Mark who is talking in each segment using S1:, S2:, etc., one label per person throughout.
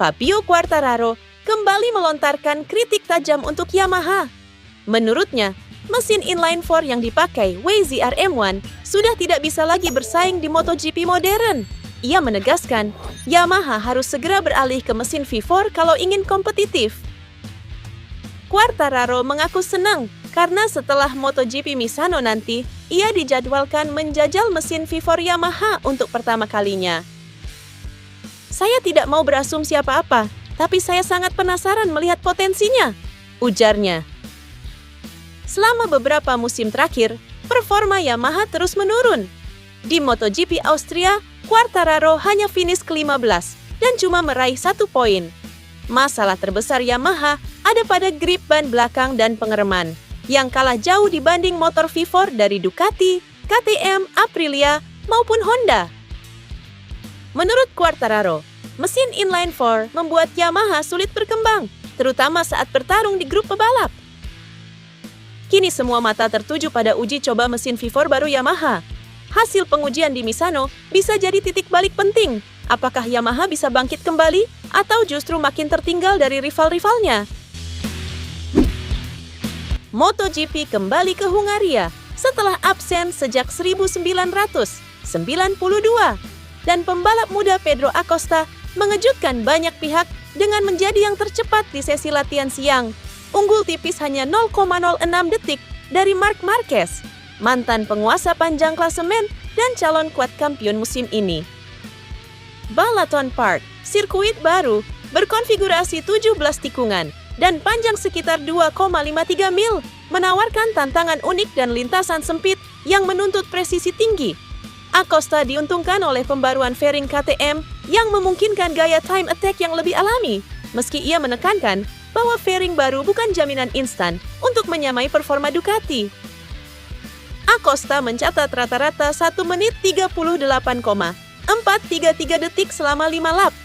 S1: Fabio Quartararo, kembali melontarkan kritik tajam untuk Yamaha. Menurutnya, mesin inline-4 yang dipakai WZR M1 sudah tidak bisa lagi bersaing di MotoGP modern. Ia menegaskan, Yamaha harus segera beralih ke mesin V4 kalau ingin kompetitif. Quartararo mengaku senang karena setelah MotoGP Misano nanti, ia dijadwalkan menjajal mesin V4 Yamaha untuk pertama kalinya. Saya tidak mau berasumsi apa-apa, tapi saya sangat penasaran melihat potensinya, ujarnya. Selama beberapa musim terakhir, performa Yamaha terus menurun. Di MotoGP Austria, Quartararo hanya finish ke-15 dan cuma meraih 1 poin. Masalah terbesar Yamaha ada pada grip ban belakang dan pengereman, yang kalah jauh dibanding motor V4 dari Ducati, KTM, Aprilia, maupun Honda. Menurut Quartararo, mesin inline-4 membuat Yamaha sulit berkembang, terutama saat bertarung di grup pebalap. Kini semua mata tertuju pada uji coba mesin V4 baru Yamaha. Hasil pengujian di Misano bisa jadi titik balik penting. Apakah Yamaha bisa bangkit kembali atau justru makin tertinggal dari rival-rivalnya? MotoGP kembali ke Hungaria setelah absen sejak 1992 dan pembalap muda Pedro Acosta mengejutkan banyak pihak dengan menjadi yang tercepat di sesi latihan siang. Unggul tipis hanya 0,06 detik dari Marc Marquez, mantan penguasa panjang klasemen dan calon kuat kampiun musim ini. Balaton Park, sirkuit baru, berkonfigurasi 17 tikungan dan panjang sekitar 2,53 mil, menawarkan tantangan unik dan lintasan sempit yang menuntut presisi tinggi. Acosta diuntungkan oleh pembaruan fairing KTM yang memungkinkan gaya time attack yang lebih alami, meski ia menekankan bahwa fairing baru bukan jaminan instan untuk menyamai performa Ducati. Acosta mencatat rata-rata 1 menit 38,433 detik selama 5 lap.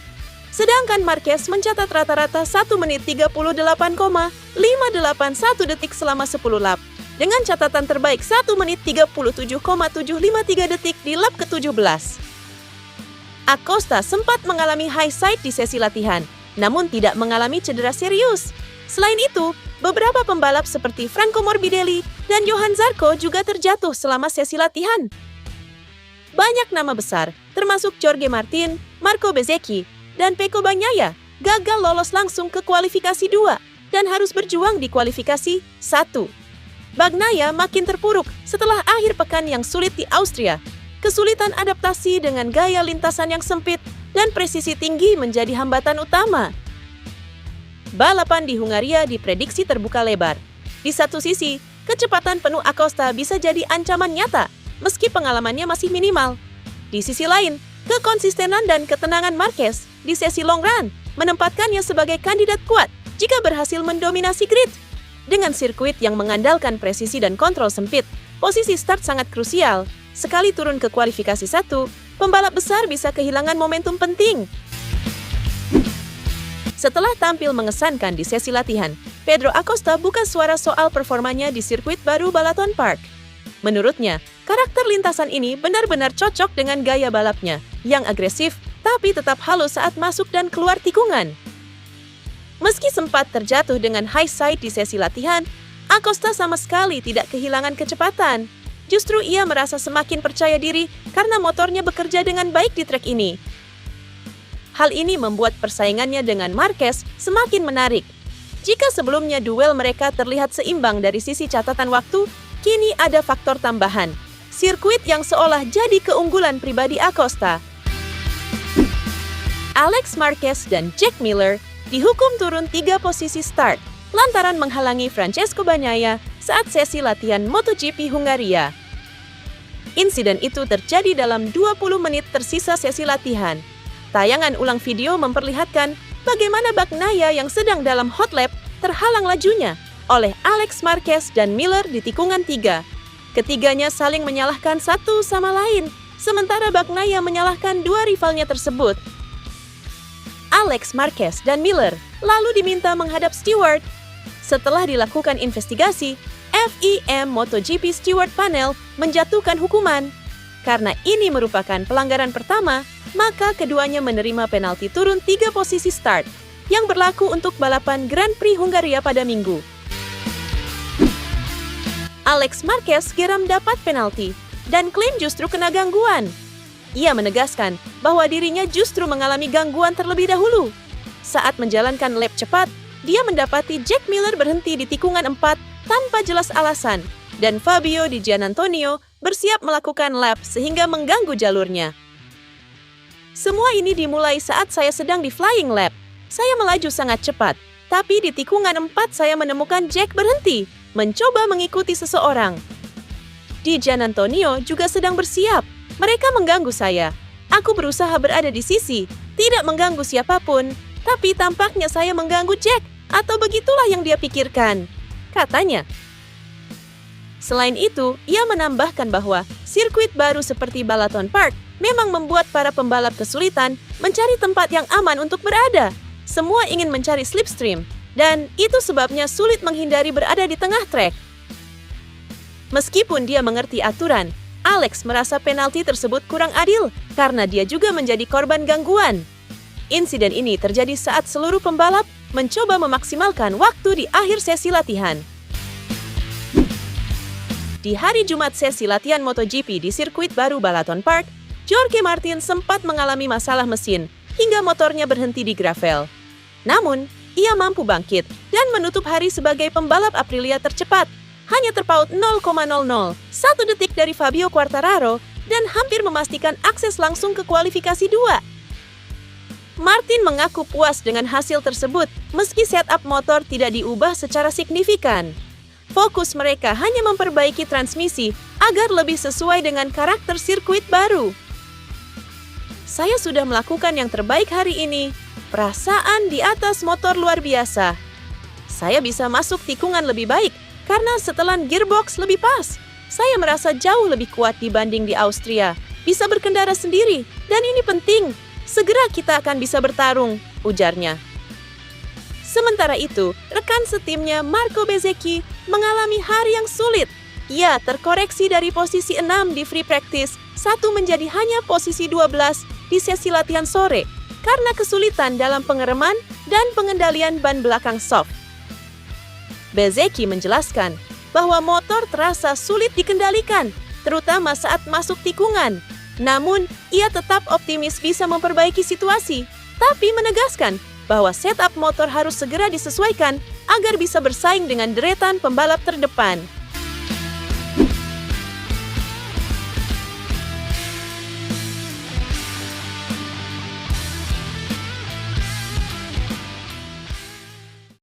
S1: Sedangkan Marquez mencatat rata-rata 1 menit 38,581 detik selama 10 lap. Dengan catatan terbaik 1 menit 37,753 detik di lap ke-17. Acosta sempat mengalami high side di sesi latihan, namun tidak mengalami cedera serius. Selain itu, beberapa pembalap seperti Franco Morbidelli dan Johan Zarco juga terjatuh selama sesi latihan. Banyak nama besar, termasuk Jorge Martin, Marco Bezzecchi, dan Pecco Bagnaia, gagal lolos langsung ke kualifikasi 2 dan harus berjuang di kualifikasi 1. Bagnaia makin terpuruk setelah akhir pekan yang sulit di Austria. Kesulitan adaptasi dengan gaya lintasan yang sempit dan presisi tinggi menjadi hambatan utama. Balapan di Hungaria diprediksi terbuka lebar. Di satu sisi, kecepatan penuh Acosta bisa jadi ancaman nyata, meski pengalamannya masih minimal. Di sisi lain, kekonsistenan dan ketenangan Marquez di sesi long run menempatkannya sebagai kandidat kuat jika berhasil mendominasi grid. Dengan sirkuit yang mengandalkan presisi dan kontrol sempit, posisi start sangat krusial. Sekali turun ke kualifikasi 1, pembalap besar bisa kehilangan momentum penting. Setelah tampil mengesankan di sesi latihan, Pedro Acosta buka suara soal performanya di sirkuit baru Balaton Park. Menurutnya, karakter lintasan ini benar-benar cocok dengan gaya balapnya, yang agresif tapi tetap halus saat masuk dan keluar tikungan. Meski sempat terjatuh dengan high side di sesi latihan, Acosta sama sekali tidak kehilangan kecepatan. Justru ia merasa semakin percaya diri karena motornya bekerja dengan baik di trek ini. Hal ini membuat persaingannya dengan Marquez semakin menarik. Jika sebelumnya duel mereka terlihat seimbang dari sisi catatan waktu, kini ada faktor tambahan. Sirkuit yang seolah jadi keunggulan pribadi Acosta. Alex Marquez dan Jack Miller dihukum turun 3 posisi start lantaran menghalangi Francesco Bagnaia saat sesi latihan MotoGP Hungaria. Insiden itu terjadi dalam 20 menit tersisa sesi latihan. Tayangan ulang video memperlihatkan bagaimana Bagnaia yang sedang dalam hot lap terhalang lajunya oleh Alex Marquez dan Miller di tikungan 3. Ketiganya saling menyalahkan satu sama lain, sementara Bagnaia menyalahkan 2 rivalnya tersebut. Alex Marquez dan Miller lalu diminta menghadap steward. Setelah dilakukan investigasi, FIM MotoGP Steward Panel menjatuhkan hukuman. Karena ini merupakan pelanggaran pertama, maka keduanya menerima penalti turun 3 posisi start yang berlaku untuk balapan Grand Prix Hungaria pada Minggu. Alex Marquez geram dapat penalti dan klaim justru kena gangguan. Ia menegaskan bahwa dirinya justru mengalami gangguan terlebih dahulu. Saat menjalankan lap cepat, dia mendapati Jack Miller berhenti di tikungan 4 tanpa jelas alasan, dan Fabio Di Giannantonio bersiap melakukan lap sehingga mengganggu jalurnya. Semua ini dimulai saat saya sedang di flying lap. Saya melaju sangat cepat, tapi di tikungan 4 saya menemukan Jack berhenti, mencoba mengikuti seseorang. Di Giannantonio juga sedang bersiap. Mereka mengganggu saya. Aku berusaha berada di sisi, tidak mengganggu siapapun, tapi tampaknya saya mengganggu Jack, atau begitulah yang dia pikirkan, katanya. Selain itu, ia menambahkan bahwa sirkuit baru seperti Balaton Park memang membuat para pembalap kesulitan mencari tempat yang aman untuk berada. Semua ingin mencari slipstream, dan itu sebabnya sulit menghindari berada di tengah trek. Meskipun dia mengerti aturan, Alex merasa penalti tersebut kurang adil karena dia juga menjadi korban gangguan. Insiden ini terjadi saat seluruh pembalap mencoba memaksimalkan waktu di akhir sesi latihan. Di hari Jumat sesi latihan MotoGP di sirkuit baru Balaton Park, Jorge Martin sempat mengalami masalah mesin hingga motornya berhenti di gravel. Namun, ia mampu bangkit dan menutup hari sebagai pembalap Aprilia tercepat, hanya terpaut 0,001 detik dari Fabio Quartararo dan hampir memastikan akses langsung ke kualifikasi 2. Martin mengaku puas dengan hasil tersebut meski setup motor tidak diubah secara signifikan. Fokus mereka hanya memperbaiki transmisi agar lebih sesuai dengan karakter sirkuit baru. Saya sudah melakukan yang terbaik hari ini. Perasaan di atas motor luar biasa. Saya bisa masuk tikungan lebih baik karena setelan gearbox lebih pas. Saya merasa jauh lebih kuat dibanding di Austria. Bisa berkendara sendiri, dan ini penting. Segera kita akan bisa bertarung, ujarnya. Sementara itu, rekan setimnya Marco Bezzecchi mengalami hari yang sulit. Ia terkoreksi dari posisi 6 di free practice, 1 menjadi hanya posisi 12 di sesi latihan sore karena kesulitan dalam pengereman dan pengendalian ban belakang soft. Bezzecchi menjelaskan bahwa motor terasa sulit dikendalikan, terutama saat masuk tikungan. Namun, ia tetap optimis bisa memperbaiki situasi, tapi menegaskan bahwa setup motor harus segera disesuaikan agar bisa bersaing dengan deretan pembalap terdepan.